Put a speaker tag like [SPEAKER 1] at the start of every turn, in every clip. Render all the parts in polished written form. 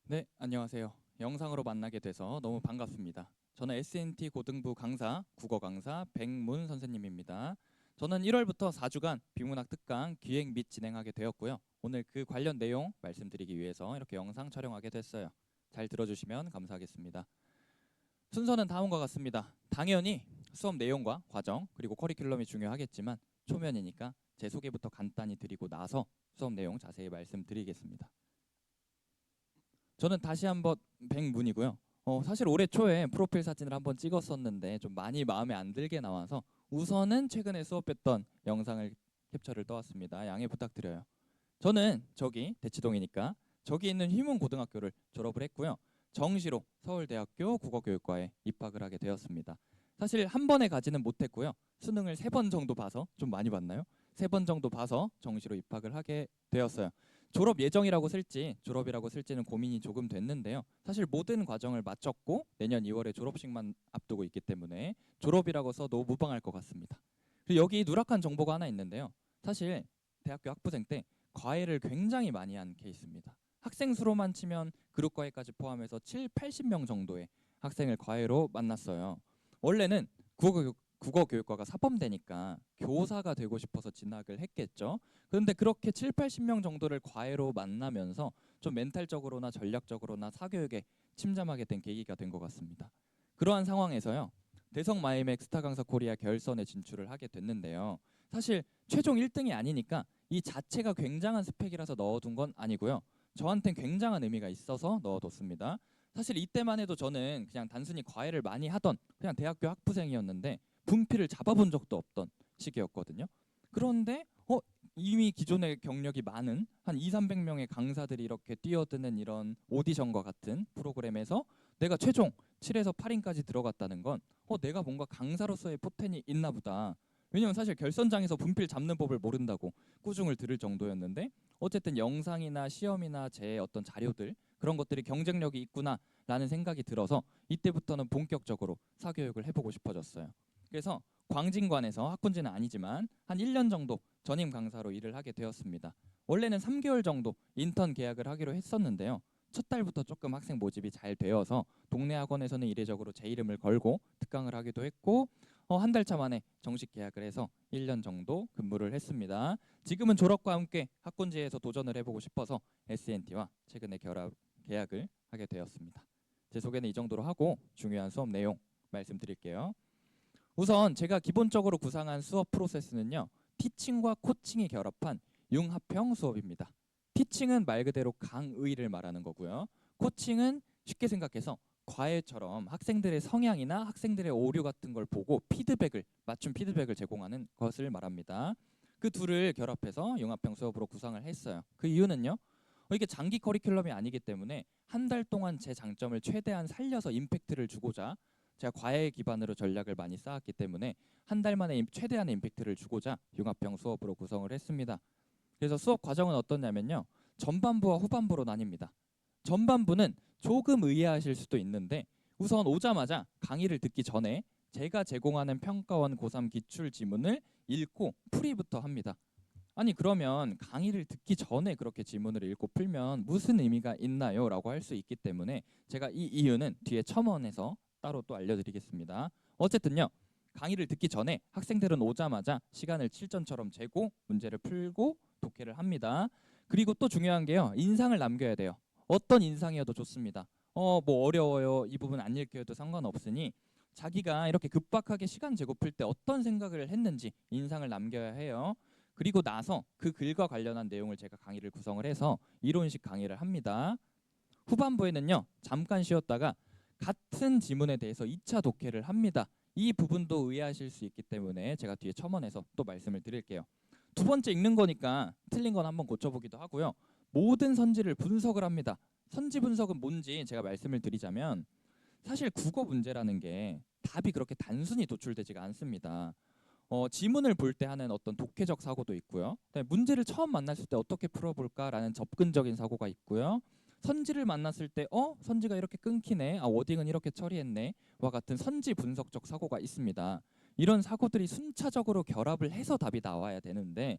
[SPEAKER 1] 네, 안녕하세요. 영상으로 만나게 돼서 너무 반갑습니다. 저는 SNT 고등부 강사, 국어 강사 백문 선생님입니다. 저는 1월부터 4주간 비문학 특강 기획 및 진행하게 되었고요. 오늘 그 관련 내용 말씀드리기 위해서 이렇게 영상 촬영하게 됐어요. 잘 들어주시면 감사하겠습니다. 순서는 다음과 같습니다. 당연히 수업 내용과 과정 그리고 커리큘럼이 중요하겠지만 초면이니까 제 소개부터 간단히 드리고 나서 수업 내용 자세히 말씀드리겠습니다. 저는 다시 한번 백문이고요. 사실 올해 초에 프로필 사진을 한번 찍었었는데 좀 많이 마음에 안 들게 나와서 우선은 최근에 수업했던 영상을 캡처를 떠왔습니다. 양해 부탁드려요. 저는 저기 대치동이니까 저기 있는 휘문고등학교를 졸업을 했고요. 정시로 서울대학교 국어교육과에 입학을 하게 되었습니다. 사실 한 번에 가지는 못했고요. 수능을 3번 정도 봐서 좀 많이 봤나요? 3번 정도 봐서 정시로 입학을 하게 되었어요. 졸업 예정이라고 쓸지 졸업이라고 쓸지는 고민이 조금 됐는데요. 사실 모든 과정을 마쳤고 내년 2월에 졸업식만 앞두고 있기 때문에 졸업이라고 써도 무방할 것 같습니다. 그리고 여기 누락한 정보가 하나 있는데요. 사실 대학교 학부생 때 과외를 굉장히 많이 한 케이스입니다. 학생 수로만 치면 그룹 과외까지 포함해서 7, 80명 정도의 학생을 과외로 만났어요. 원래는 국어교육과가 사범대니까 교사가 되고 싶어서 진학을 했겠죠. 그런데 그렇게 7, 80명 정도를 과외로 만나면서 좀 멘탈적으로나 전략적으로나 사교육에 침잠하게 된 계기가 된 것 같습니다. 그러한 상황에서요. 대성 마이맥 스타 강사 코리아 결선에 진출을 하게 됐는데요. 사실 최종 1등이 아니니까 이 자체가 굉장한 스펙이라서 넣어둔 건 아니고요. 저한텐 굉장한 의미가 있어서 넣어뒀습니다. 사실 이때만 해도 저는 그냥 단순히 과외를 많이 하던 그냥 대학교 학부생이었는데 분필을 잡아본 적도 없던 시기였거든요. 그런데 이미 기존의 경력이 많은 한 2, 300명의 강사들이 이렇게 뛰어드는 이런 오디션과 같은 프로그램에서 내가 최종 7에서 8인까지 들어갔다는 건 내가 뭔가 강사로서의 포텐이 있나 보다. 왜냐면 사실 결선장에서 분필 잡는 법을 모른다고 꾸중을 들을 정도였는데 어쨌든 영상이나 시험이나 제 어떤 자료들 그런 것들이 경쟁력이 있구나라는 생각이 들어서 이때부터는 본격적으로 사교육을 해보고 싶어졌어요. 그래서 광진관에서 학군지는 아니지만 한 1년 정도 전임 강사로 일을 하게 되었습니다. 원래는 3개월 정도 인턴 계약을 하기로 했었는데요. 첫 달부터 조금 학생 모집이 잘 되어서 동네 학원에서는 이례적으로 제 이름을 걸고 특강을 하기도 했고 한 달 차 만에 정식 계약을 해서 1년 정도 근무를 했습니다. 지금은 졸업과 함께 학군지에서 도전을 해보고 싶어서 SNT와 최근에 계약을 하게 되었습니다. 제 소개는 이 정도로 하고 중요한 수업 내용 말씀드릴게요. 우선 제가 기본적으로 구상한 수업 프로세스는요. 티칭과 코칭이 결합한 융합형 수업입니다. 티칭은 말 그대로 강의를 말하는 거고요. 코칭은 쉽게 생각해서 과외처럼 학생들의 성향이나 학생들의 오류 같은 걸 보고 맞춤 피드백을 제공하는 것을 말합니다. 그 둘을 결합해서 융합형 수업으로 구상을 했어요. 그 이유는요. 이게 장기 커리큘럼이 아니기 때문에 한 달 동안 제 장점을 최대한 살려서 임팩트를 주고자 제가 과외 기반으로 전략을 많이 쌓았기 때문에 한 달 만에 최대한의 임팩트를 주고자 융합형 수업으로 구성을 했습니다. 그래서 수업 과정은 어떠냐면요. 전반부와 후반부로 나뉩니다. 전반부는 조금 의아하실 수도 있는데 우선 오자마자 강의를 듣기 전에 제가 제공하는 평가원 고3 기출 지문을 읽고 풀이부터 합니다. 아니 그러면 강의를 듣기 전에 그렇게 지문을 읽고 풀면 무슨 의미가 있나요? 라고 할 수 있기 때문에 제가 이 이유는 뒤에 첨언에서 따로 또 알려드리겠습니다. 어쨌든요. 강의를 듣기 전에 학생들은 오자마자 시간을 칠전처럼 재고 문제를 풀고 독해를 합니다. 그리고 또 중요한 게요. 인상을 남겨야 돼요. 어떤 인상이어도 좋습니다. 뭐 어려워요. 이 부분 안 읽혀도 상관없으니 자기가 이렇게 급박하게 시간 재고 풀 때 어떤 생각을 했는지 인상을 남겨야 해요. 그리고 나서 그 글과 관련한 내용을 제가 강의를 구성을 해서 이론식 강의를 합니다. 후반부에는요. 잠깐 쉬었다가 같은 지문에 대해서 2차 독해를 합니다. 이 부분도 의아하실 수 있기 때문에 제가 뒤에 첨언해서 또 말씀을 드릴게요. 두 번째 읽는 거니까 틀린 건 한번 고쳐보기도 하고요. 모든 선지를 분석을 합니다. 선지 분석은 뭔지 제가 말씀을 드리자면 사실 국어 문제라는 게 답이 그렇게 단순히 도출되지가 않습니다. 지문을 볼 때 하는 어떤 독해적 사고도 있고요. 문제를 처음 만났을 때 어떻게 풀어볼까라는 접근적인 사고가 있고요. 선지를 만났을 때 선지가 이렇게 끊기네. 워딩은 이렇게 처리했네. 와 같은 선지 분석적 사고가 있습니다. 이런 사고들이 순차적으로 결합을 해서 답이 나와야 되는데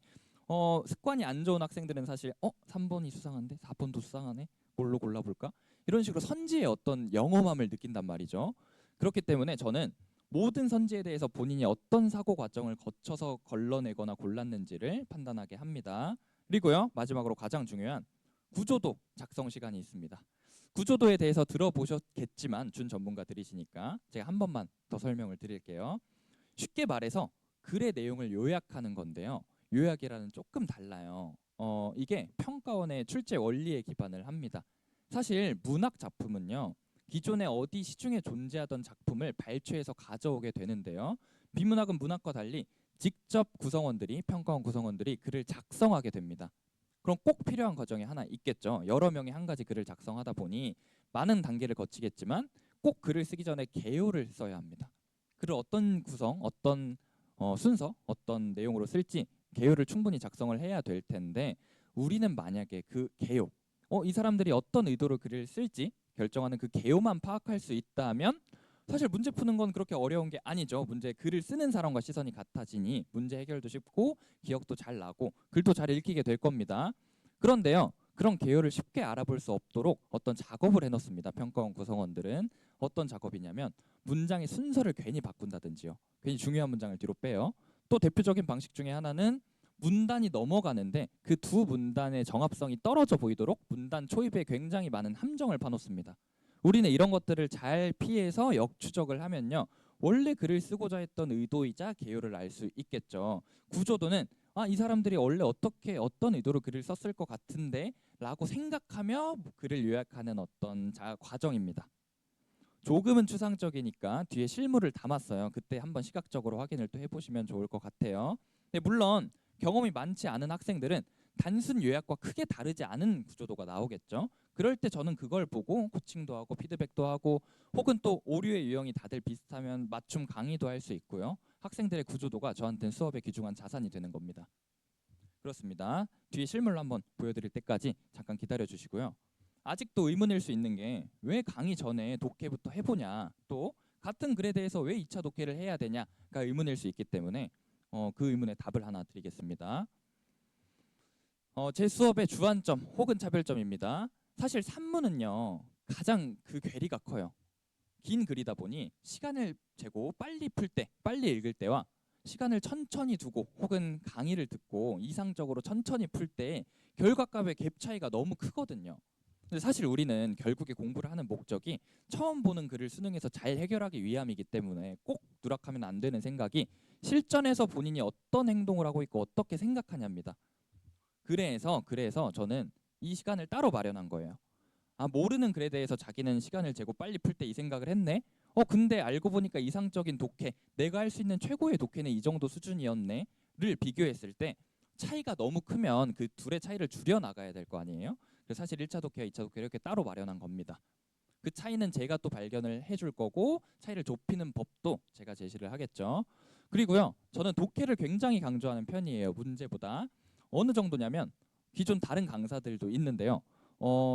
[SPEAKER 1] 습관이 안 좋은 학생들은 사실 3번이 수상한데 4번도 수상하네. 뭘로 골라볼까? 이런 식으로 선지의 어떤 영험함을 느낀단 말이죠. 그렇기 때문에 저는 모든 선지에 대해서 본인이 어떤 사고 과정을 거쳐서 걸러내거나 골랐는지를 판단하게 합니다. 그리고요, 마지막으로 가장 중요한 구조도 작성 시간이 있습니다. 구조도에 대해서 들어보셨겠지만 준 전문가들이시니까 제가 한 번만 더 설명을 드릴게요. 쉽게 말해서 글의 내용을 요약하는 건데요. 요약이라는 조금 달라요. 이게 평가원의 출제 원리에 기반을 합니다. 사실 문학 작품은요, 기존에 어디 시중에 존재하던 작품을 발췌해서 가져오게 되는데요. 비문학은 문학과 달리 직접 구성원들이, 평가원 구성원들이 글을 작성하게 됩니다. 그럼 꼭 필요한 과정이 하나 있겠죠. 여러 명이 한 가지 글을 작성하다 보니 많은 단계를 거치겠지만 꼭 글을 쓰기 전에 개요를 써야 합니다. 글을 어떤 구성, 어떤 순서, 어떤 내용으로 쓸지 개요를 충분히 작성을 해야 될 텐데, 우리는 만약에 그 개요, 이 사람들이 어떤 의도로 글을 쓸지 결정하는 그 개요만 파악할 수 있다면 사실 문제 푸는 건 그렇게 어려운 게 아니죠. 문제 글을 쓰는 사람과 시선이 같아지니 문제 해결도 쉽고 기억도 잘 나고 글도 잘 읽히게 될 겁니다. 그런데요, 그런 개요를 쉽게 알아볼 수 없도록 어떤 작업을 해놓습니다. 평가원 구성원들은. 어떤 작업이냐면 문장의 순서를 괜히 바꾼다든지요. 괜히 중요한 문장을 뒤로 빼요. 또 대표적인 방식 중에 하나는 문단이 넘어가는데 그 두 문단의 정합성이 떨어져 보이도록 문단 초입에 굉장히 많은 함정을 파놓습니다. 우리는 이런 것들을 잘 피해서 역추적을 하면요, 원래 글을 쓰고자 했던 의도이자 개요를 알 수 있겠죠. 구조도는 이 사람들이 원래 어떻게 어떤 의도로 글을 썼을 것 같은데 라고 생각하며 글을 요약하는 어떤 과정입니다. 조금은 추상적이니까 뒤에 실물을 담았어요. 그때 한번 시각적으로 확인을 또 해보시면 좋을 것 같아요. 근데 물론 경험이 많지 않은 학생들은 단순 요약과 크게 다르지 않은 구조도가 나오겠죠. 그럴 때 저는 그걸 보고 코칭도 하고 피드백도 하고, 혹은 또 오류의 유형이 다들 비슷하면 맞춤 강의도 할 수 있고요. 학생들의 구조도가 저한테는 수업의 귀중한 자산이 되는 겁니다. 그렇습니다. 뒤에 실물로 한번 보여드릴 때까지 잠깐 기다려 주시고요. 아직도 의문일 수 있는 게 왜 강의 전에 독해부터 해보냐, 또 같은 글에 대해서 왜 2차 독해를 해야 되냐가 의문일 수 있기 때문에 그 의문에 답을 하나 드리겠습니다. 제 수업의 주안점 혹은 차별점입니다. 사실 산문은요, 가장 그 괴리가 커요. 긴 글이다 보니 시간을 재고 빨리 풀 때, 빨리 읽을 때와 시간을 천천히 두고 혹은 강의를 듣고 이상적으로 천천히 풀 때 결과값의 갭 차이가 너무 크거든요. 근데 사실 우리는 결국에 공부를 하는 목적이 처음 보는 글을 수능에서 잘 해결하기 위함이기 때문에 꼭 누락하면 안 되는 생각이 실전에서 본인이 어떤 행동을 하고 있고 어떻게 생각하냐입니다. 그래서 저는 이 시간을 따로 마련한 거예요. 모르는 글에 대해서 자기는 시간을 재고 빨리 풀 때 이 생각을 했네. 근데 알고 보니까 이상적인 독해, 내가 할 수 있는 최고의 독해는 이 정도 수준이었네를 비교했을 때 차이가 너무 크면 그 둘의 차이를 줄여 나가야 될 거 아니에요. 그래서 사실 1차 독해와 2차 독해 이렇게 따로 마련한 겁니다. 그 차이는 제가 또 발견을 해줄 거고, 차이를 좁히는 법도 제가 제시를 하겠죠. 그리고요, 저는 독해를 굉장히 강조하는 편이에요. 문제보다. 어느 정도냐면 기존 다른 강사들도 있는데요.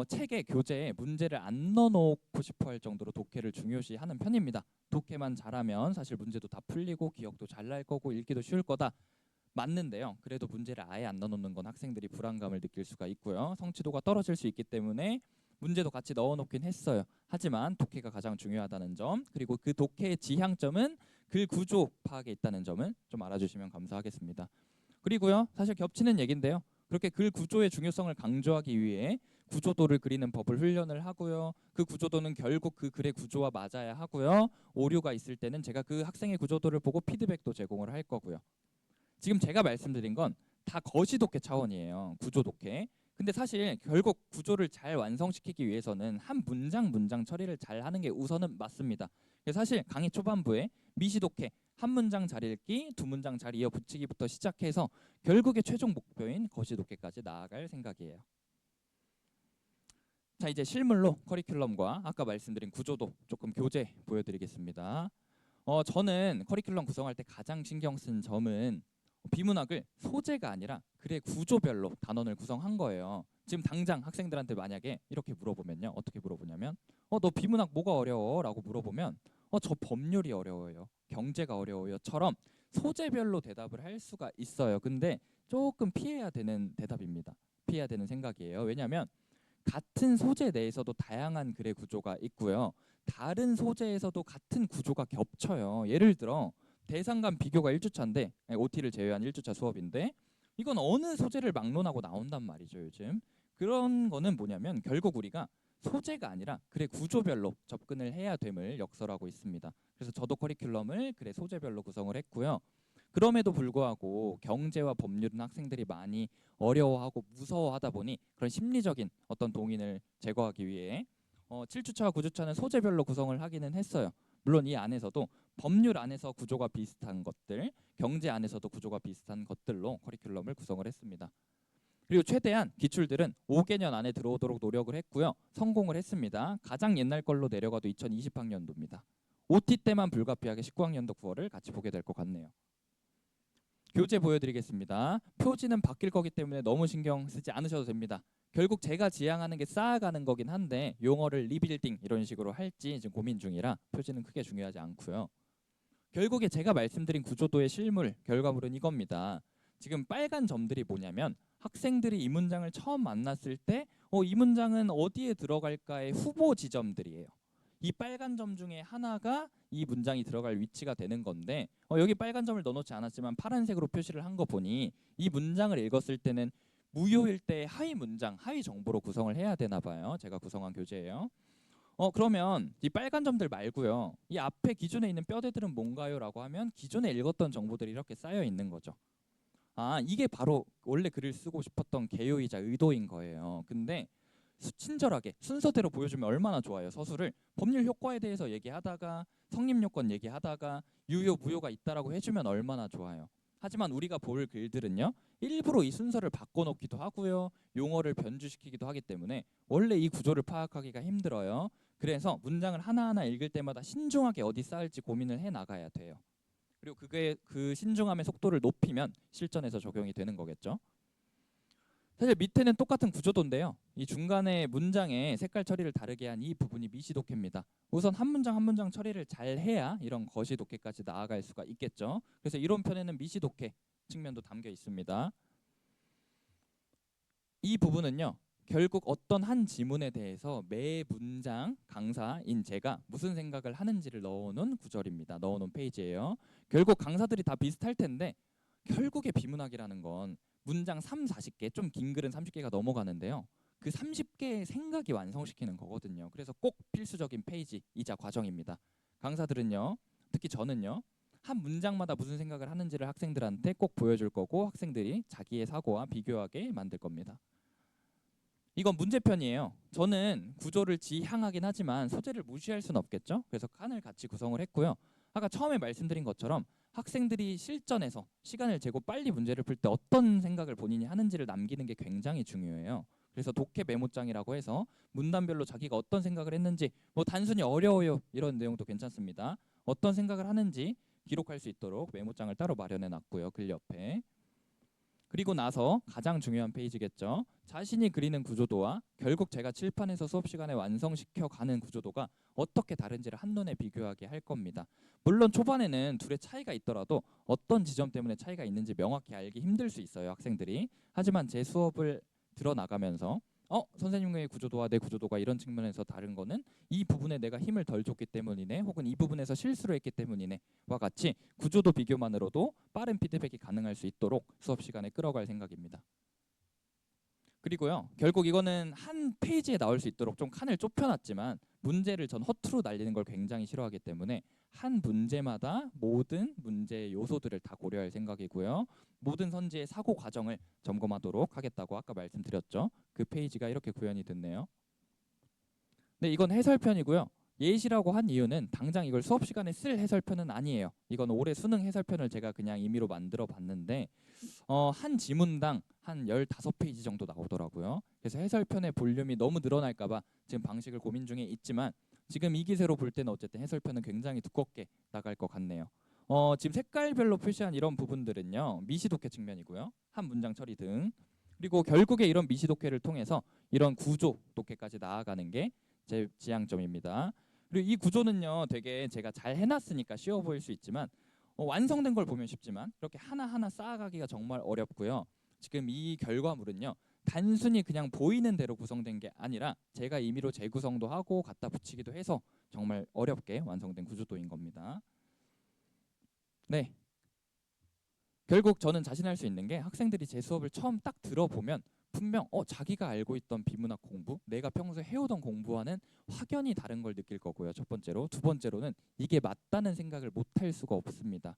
[SPEAKER 1] 책에 교재에 문제를 안 넣어놓고 싶어 할 정도로 독해를 중요시하는 편입니다. 독해만 잘하면 사실 문제도 다 풀리고 기억도 잘 날 거고 읽기도 쉬울 거다. 맞는데요. 그래도 문제를 아예 안 넣어놓는 건 학생들이 불안감을 느낄 수가 있고요. 성취도가 떨어질 수 있기 때문에 문제도 같이 넣어놓긴 했어요. 하지만 독해가 가장 중요하다는 점, 그리고 그 독해의 지향점은 글 구조 파악에 있다는 점을 좀 알아주시면 감사하겠습니다. 그리고요, 사실 겹치는 얘기인데요. 그렇게 글 구조의 중요성을 강조하기 위해 구조도를 그리는 법을 훈련을 하고요. 그 구조도는 결국 그 글의 구조와 맞아야 하고요. 오류가 있을 때는 제가 그 학생의 구조도를 보고 피드백도 제공을 할 거고요. 지금 제가 말씀드린 건 다 거시 독해 차원이에요. 구조 독해. 근데 사실 결국 구조를 잘 완성시키기 위해서는 한 문장 문장 처리를 잘 하는 게 우선은 맞습니다. 그래서 사실 강의 초반부에 미시 독해, 한 문장 잘 읽기, 두 문장 잘 이어 붙이기부터 시작해서 결국의 최종 목표인 거시 독해까지 나아갈 생각이에요. 자, 이제 실물로 커리큘럼과 아까 말씀드린 구조도 조금 교재 보여드리겠습니다. 저는 커리큘럼 구성할 때 가장 신경 쓴 점은 비문학을 소재가 아니라 글의 구조별로 단원을 구성한 거예요. 지금 당장 학생들한테 만약에 이렇게 물어보면요, 어떻게 물어보냐면 너 비문학 뭐가 어려워? 라고 물어보면 저 법률이 어려워요, 경제가 어려워요 처럼 소재별로 대답을 할 수가 있어요. 근데 조금 피해야 되는 대답입니다. 피해야 되는 생각이에요. 왜냐하면 같은 소재 내에서도 다양한 글의 구조가 있고요. 다른 소재에서도 같은 구조가 겹쳐요. 예를 들어 대상 간 비교가 1주차인데 OT를 제외한 1주차 수업인데 이건 어느 소재를 막론하고 나온단 말이죠. 요즘 그런 거는 뭐냐면 결국 우리가 소재가 아니라 글의 구조별로 접근을 해야 됨을 역설하고 있습니다. 그래서 저도 커리큘럼을 글의 소재별로 구성을 했고요. 그럼에도 불구하고 경제와 법률은 학생들이 많이 어려워하고 무서워하다 보니 그런 심리적인 어떤 동인을 제거하기 위해 7주차와 9주차는 소재별로 구성을 하기는 했어요. 물론 이 안에서도 법률 안에서 구조가 비슷한 것들, 경제 안에서도 구조가 비슷한 것들로 커리큘럼을 구성을 했습니다. 그리고 최대한 기출들은 5개년 안에 들어오도록 노력을 했고요. 성공을 했습니다. 가장 옛날 걸로 내려가도 2020학년도입니다. OT 때만 불가피하게 19학년도 9월을 같이 보게 될 것 같네요. 교재 보여드리겠습니다. 표지는 바뀔 거기 때문에 너무 신경 쓰지 않으셔도 됩니다. 결국 제가 지향하는 게 쌓아가는 거긴 한데 용어를 리빌딩 이런 식으로 할지 지금 고민 중이라 표지는 크게 중요하지 않고요. 결국에 제가 말씀드린 구조도의 실물 결과물은 이겁니다. 지금 빨간 점들이 뭐냐면 학생들이 이 문장을 처음 만났을 때 이 문장은 어디에 들어갈까의 후보 지점들이에요. 이 빨간 점 중에 하나가 이 문장이 들어갈 위치가 되는 건데 여기 빨간 점을 넣어놓지 않았지만 파란색으로 표시를 한 거 보니 이 문장을 읽었을 때는 무효일 때 하위 문장, 하위 정보로 구성을 해야 되나 봐요. 제가 구성한 교재예요. 그러면 이 빨간 점들 말고요. 이 앞에 기존에 있는 뼈대들은 뭔가요? 라고 하면 기존에 읽었던 정보들이 이렇게 쌓여 있는 거죠. 이게 바로 원래 글을 쓰고 싶었던 개요이자 의도인 거예요. 근데 친절하게 순서대로 보여주면 얼마나 좋아요. 서술을 법률 효과에 대해서 얘기하다가 성립 요건 얘기하다가 유효 무효가 있다라고 해주면 얼마나 좋아요. 하지만 우리가 볼 글들은요. 일부러 이 순서를 바꿔놓기도 하고요. 용어를 변주시키기도 하기 때문에 원래 이 구조를 파악하기가 힘들어요. 그래서 문장을 하나하나 읽을 때마다 신중하게 어디 쌓을지 고민을 해나가야 돼요. 그리고 그게 그 신중함의 속도를 높이면 실전에서 적용이 되는 거겠죠. 사실 밑에는 똑같은 구조도인데요. 이 중간에 문장의 색깔 처리를 다르게 한 이 부분이 미시독해입니다. 우선 한 문장 한 문장 처리를 잘 해야 이런 거시독해까지 나아갈 수가 있겠죠. 그래서 이론편에는 미시독해 측면도 담겨 있습니다. 이 부분은요. 결국 어떤 한 지문에 대해서 매 문장 강사인 제가 무슨 생각을 하는지를 넣어놓은 구절입니다. 넣어놓은 페이지예요. 결국 강사들이 다 비슷할 텐데 결국에 비문학이라는 건 문장 3, 40개, 좀 긴 글은 30개가 넘어가는데요. 그 30개의 생각이 완성시키는 거거든요. 그래서 꼭 필수적인 페이지이자 과정입니다. 강사들은요, 특히 저는요, 한 문장마다 무슨 생각을 하는지를 학생들한테 꼭 보여줄 거고 학생들이 자기의 사고와 비교하게 만들 겁니다. 이건 문제편이에요. 저는 구조를 지향하긴 하지만 소재를 무시할 수는 없겠죠. 그래서 칸을 같이 구성을 했고요. 아까 처음에 말씀드린 것처럼 학생들이 실전에서 시간을 재고 빨리 문제를 풀 때 어떤 생각을 본인이 하는지를 남기는 게 굉장히 중요해요. 그래서 독해 메모장이라고 해서 문단별로 자기가 어떤 생각을 했는지 뭐 단순히 어려워요 이런 내용도 괜찮습니다. 어떤 생각을 하는지 기록할 수 있도록 메모장을 따로 마련해 놨고요. 글 옆에. 그리고 나서 가장 중요한 페이지겠죠. 자신이 그리는 구조도와 결국 제가 칠판에서 수업 시간에 완성시켜 가는 구조도가 어떻게 다른지를 한눈에 비교하게 할 겁니다. 물론 초반에는 둘의 차이가 있더라도 어떤 지점 때문에 차이가 있는지 명확히 알기 힘들 수 있어요, 학생들이. 하지만 제 수업을 들어나가면서 선생님의 구조도와 내 구조도가 이런 측면에서 다른 거는 이 부분에 내가 힘을 덜 줬기 때문이네, 혹은 이 부분에서 실수를 했기 때문이네 와 같이 구조도 비교만으로도 빠른 피드백이 가능할 수 있도록 수업 시간에 끌어갈 생각입니다. 그리고요, 결국 이거는 한 페이지에 나올 수 있도록 좀 칸을 좁혀놨지만 문제를 전 허투루 날리는 걸 굉장히 싫어하기 때문에 한 문제마다 모든 문제의 요소들을 다 고려할 생각이고요. 모든 선지의 사고 과정을 점검하도록 하겠다고 아까 말씀드렸죠. 그 페이지가 이렇게 구현이 됐네요. 네, 이건 해설편이고요. 예시라고 한 이유는 당장 이걸 수업 시간에 쓸 해설편은 아니에요. 이건 올해 수능 해설편을 제가 그냥 임의로 만들어 봤는데 한 지문당 한 15페이지 정도 나오더라고요. 그래서 해설편의 볼륨이 너무 늘어날까 봐 지금 방식을 고민 중에 있지만 지금 이 기세로 볼 때는 어쨌든 해설편은 굉장히 두껍게 나갈 것 같네요. 지금 색깔별로 표시한 이런 부분들은요. 미시독해 측면이고요. 한 문장 처리 등. 그리고 결국에 이런 미시독해를 통해서 이런 구조 독해까지 나아가는 게 제 지향점입니다. 그리고 이 구조는요. 되게 제가 잘 해놨으니까 쉬워 보일 수 있지만 완성된 걸 보면 쉽지만 이렇게 하나하나 쌓아가기가 정말 어렵고요. 지금 이 결과물은요. 단순히 그냥 보이는 대로 구성된 게 아니라 제가 임의로 재구성도 하고 갖다 붙이기도 해서 정말 어렵게 완성된 구조도인 겁니다. 네. 결국 저는 자신할 수 있는 게 학생들이 제 수업을 처음 딱 들어보면 분명 자기가 알고 있던 비문학 공부, 내가 평소에 해오던 공부와는 확연히 다른 걸 느낄 거고요. 첫 번째로. 두 번째로는 이게 맞다는 생각을 못 할 수가 없습니다.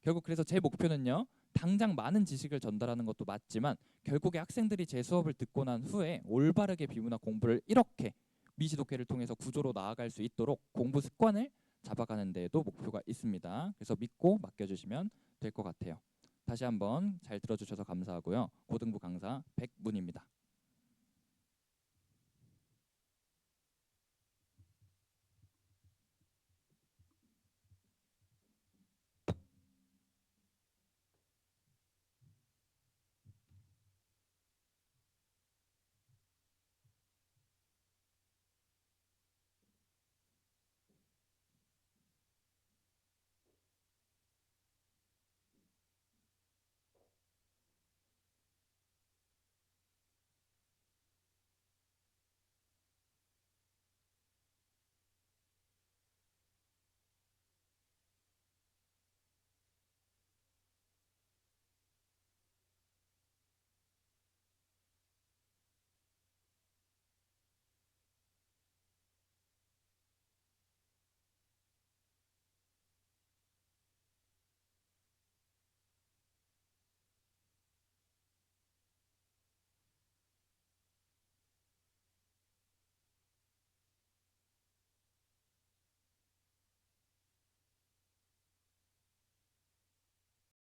[SPEAKER 1] 결국 그래서 제 목표는요. 당장 많은 지식을 전달하는 것도 맞지만 결국에 학생들이 제 수업을 듣고 난 후에 올바르게 비문학 공부를 이렇게 미시독해를 통해서 구조로 나아갈 수 있도록 공부 습관을 잡아가는 데에도 목표가 있습니다. 그래서 믿고 맡겨주시면 될 것 같아요. 다시 한번 잘 들어주셔서 감사하고요. 고등부 강사 백문입니다.